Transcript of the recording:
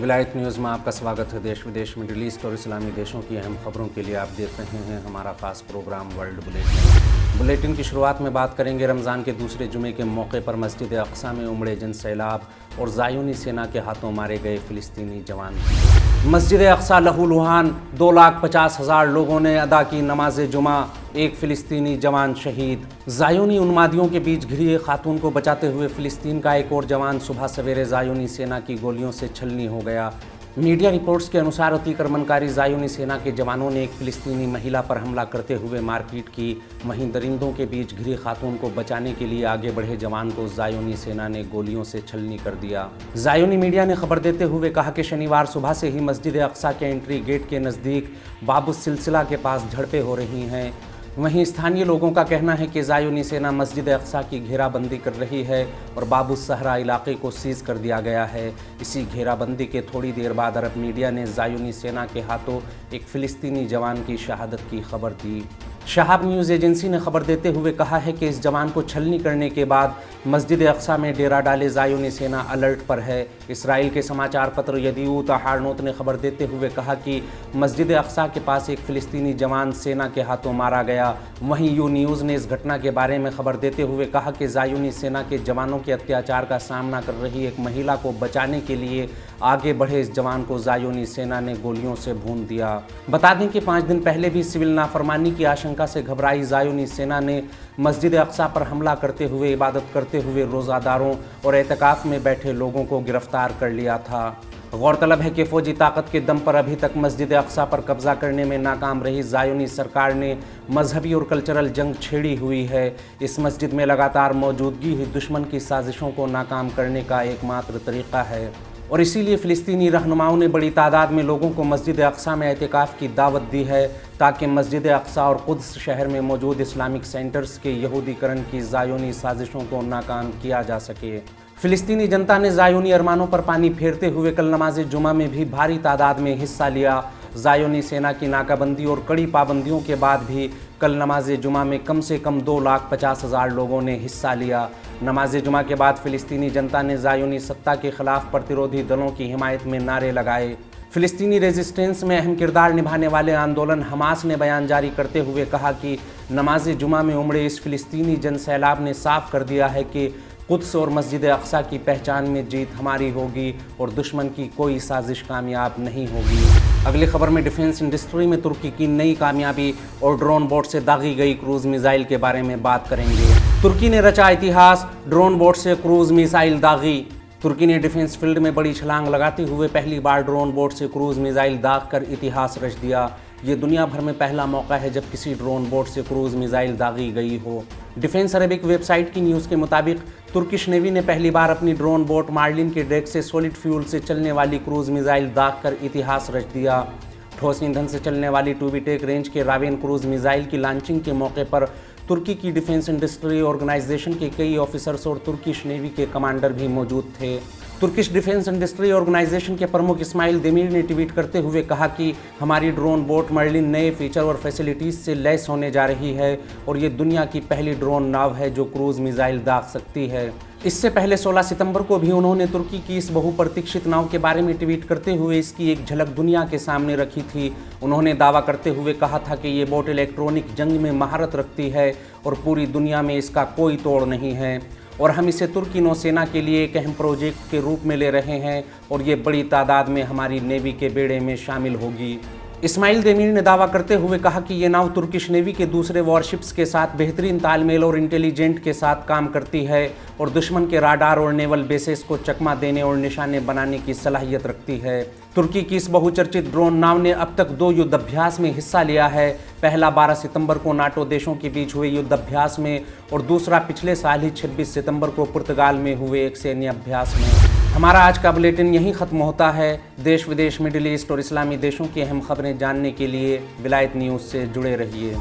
विलायत न्यूज़ में आपका स्वागत है। देश विदेश, मिडिल ईस्ट और इस्लामी देशों की अहम खबरों के लिए आप देख रहे हैं हमारा खास प्रोग्राम वर्ल्ड बुलेटिन। बुलेटिन की शुरुआत में बात करेंगे रमज़ान के दूसरे जुमे के मौके पर मस्जिद अक्सा में उमड़े जनसैलाब और ज़ायोनी सेना के हाथों मारे गए फ़िलिस्तीनी जवान। मस्जिद अक्सा लहूलुहान 2,50,000 लोगों ने अदा की नमाज जुमा, एक फ़िलिस्तीनी जवान शहीद। ज़ायोनी उन्मादियों के बीच घिरी एक खातून को बचाते हुए फ़िलिस्तीन का एक और जवान सुबह सवेरे ज़ायोनी सेना की गोलियों से छलनी हो गया। मीडिया रिपोर्ट्स के अनुसार अतिक्रमणकारी ज़ायोनी सेना के जवानों ने एक फ़िलिस्तीनी महिला पर हमला करते हुए मारपीट की। वहीं दरिंदों के बीच घिरी खातून को बचाने के लिए आगे बढ़े जवान को ज़ायोनी सेना ने गोलियों से छलनी कर दिया। ज़ायोनी मीडिया ने खबर देते हुए कहा कि शनिवार सुबह से ही मस्जिद अक्सा के एंट्री गेट के नज़दीक बाबुस सिलसिला के पास झड़पें हो रही हैं। वहीं स्थानीय लोगों का कहना है कि ज़ायोनी सेना मस्जिद अक्सा की घेराबंदी कर रही है और बाबुस सहरा इलाके को सीज कर दिया गया है। इसी घेराबंदी के थोड़ी देर बाद अरब मीडिया ने ज़ायोनी सेना के हाथों एक फ़िलिस्तीनी जवान की शहादत की खबर दी। शहाब न्यूज़ एजेंसी ने खबर देते हुए कहा है कि इस जवान को छलनी करने के बाद मस्जिद अक्सा में डेरा डाले ज़ायोनी सेना अलर्ट पर है। इसराइल के समाचार पत्र यदीऊत हारनोत ने खबर देते हुए कहा कि मस्जिद अक्सा के पास एक फ़िलिस्तीनी जवान सेना के हाथों मारा गया। वहीं यू न्यूज़ ने इस घटना के बारे में खबर देते हुए कहा कि ज़ायोनी सेना के जवानों के अत्याचार का सामना कर रही एक महिला को बचाने के लिए आगे बढ़े इस जवान को ज़ायोनी सेना ने गोलियों से भून दिया। बता दें कि 5 दिन पहले भी सिविल नाफरमानी की आशंका से घबराई ज़ायोनी सेना ने मस्जिद अक्सा पर हमला करते हुए इबादत करते हुए रोज़ादारों और एतकाफ़ में बैठे लोगों को गिरफ्तार कर लिया था। गौरतलब है कि फ़ौजी ताकत के दम पर अभी तक मस्जिद अक्सा पर कब्ज़ा करने में नाकाम रही ज़ायोनी सरकार ने मजहबी और कल्चरल जंग छेड़ी हुई है। इस मस्जिद में लगातार मौजूदगी ही दुश्मन की साजिशों को नाकाम करने का एकमात्र तरीक़ा है और इसीलिए फ़िलिस्तीनी रहनुमाओं ने बड़ी तादाद में लोगों को मस्जिद अक्सा में एतिकाफ़ की दावत दी है ताकि मस्जिद अक्सा और कुद्स शहर में मौजूद इस्लामिक सेंटर्स के यहूदीकरण की ज़ायोनी साजिशों को नाकाम किया जा सके। फ़िलिस्तीनी जनता ने ज़ायोनी अरमानों पर पानी फेरते हुए कल नमाज जुमा में भी भारी तादाद में हिस्सा लिया। ज़ायोनी सेना की नाकाबंदी और कड़ी पाबंदियों के बाद भी कल नमाज जुमा में कम से कम 2,50,000 लोगों ने हिस्सा लिया। नमाज जुमा के बाद फ़िलिस्तीनी जनता ने ज़ायोनी सत्ता के ख़िलाफ़ प्रतिरोधी दलों की हिमायत में नारे लगाए। फ़िलिस्तीनी रेजिस्टेंस में अहम किरदार निभाने वाले आंदोलन हमास ने बयान जारी करते हुए कहा कि नमाज जुमा में उमड़े इस फ़िलिस्तीनी जनसैलाब ने साफ कर दिया है कि कुद्स और मस्जिद अक्सा की पहचान में जीत हमारी होगी और दुश्मन की कोई साजिश कामयाब नहीं होगी। अगली खबर में डिफेंस इंडस्ट्री में तुर्की की नई कामयाबी और ड्रोन बोट से दागी गई क्रूज़ मिसाइल के बारे में बात करेंगे। तुर्की ने रचा इतिहास, ड्रोन बोट से क्रूज़ मिसाइल दागी। तुर्की ने डिफेंस फील्ड में बड़ी छलांग लगाते हुए पहली बार ड्रोन बोट से क्रूज़ मिसाइल दाग कर इतिहास रच दिया। ये दुनिया भर में पहला मौका है जब किसी ड्रोन बोट से क्रूज़ मिसाइल दागी गई हो। डिफेंस अरेबिक वेबसाइट की न्यूज़ के मुताबिक तुर्किश नेवी ने पहली बार अपनी ड्रोन बोट मार्लिन के डेक से सॉलिड फ्यूल से चलने वाली क्रूज़ मिसाइल दाग कर इतिहास रच दिया। ठोस ईंधन से चलने वाली टूबीटेक रेंज के रावेन क्रूज़ मिसाइल की लॉन्चिंग के मौके पर तुर्की की डिफेंस इंडस्ट्री ऑर्गेनाइजेशन के कई ऑफिसर्स और तुर्किश नेवी के कमांडर भी मौजूद थे। तुर्किश डिफेंस इंडस्ट्री ऑर्गेनाइजेशन के प्रमुख इस्माइल देमीर ने ट्वीट करते हुए कहा कि हमारी ड्रोन बोट मर्लिन नए फीचर और फैसिलिटीज़ से लैस होने जा रही है और ये दुनिया की पहली ड्रोन नाव है जो क्रूज़ मिसाइल दाग सकती है। इससे पहले 16 सितंबर को भी उन्होंने तुर्की की इस बहुप्रतीक्षित नाव के बारे में ट्वीट करते हुए इसकी एक झलक दुनिया के सामने रखी थी। उन्होंने दावा करते हुए कहा था कि ये बोट इलेक्ट्रॉनिक जंग में महारत रखती है और पूरी दुनिया में इसका कोई तोड़ नहीं है और हम इसे तुर्की नौसेना के लिए एक अहम प्रोजेक्ट के रूप में ले रहे हैं और ये बड़ी तादाद में हमारी नेवी के बेड़े में शामिल होगी। इस्माइल देमीर ने दावा करते हुए कहा कि ये नाव तुर्किश नेवी के दूसरे वॉरशिप्स के साथ बेहतरीन तालमेल और इंटेलिजेंट के साथ काम करती है और दुश्मन के राडार और नेवल बेसेस को चकमा देने और निशाने बनाने की सलाहियत रखती है। तुर्की की इस बहुचर्चित ड्रोन नाव ने अब तक 2 युद्धाभ्यास में हिस्सा लिया है। पहला 12 सितंबर को नाटो देशों के बीच हुए युद्धाभ्यास में और दूसरा पिछले साल ही 26 सितंबर को पुर्तगाल में हुए एक सैन्य अभ्यास में। हमारा आज का बुलेटिन यहीं ख़त्म होता है। देश विदेश, मिडिल ईस्ट और इस्लामी देशों की अहम खबरें जानने के लिए विलायत न्यूज़ से जुड़े रहिए।